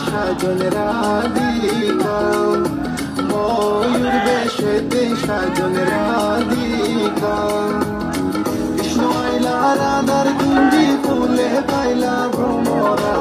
সাজন রাধিকা, ময়ূর বেশেতে সাজন রাধিকা। কৃষ্ণ আইলা রাধার কুঞ্জি ফুলে পাইলা ভ্রমরা,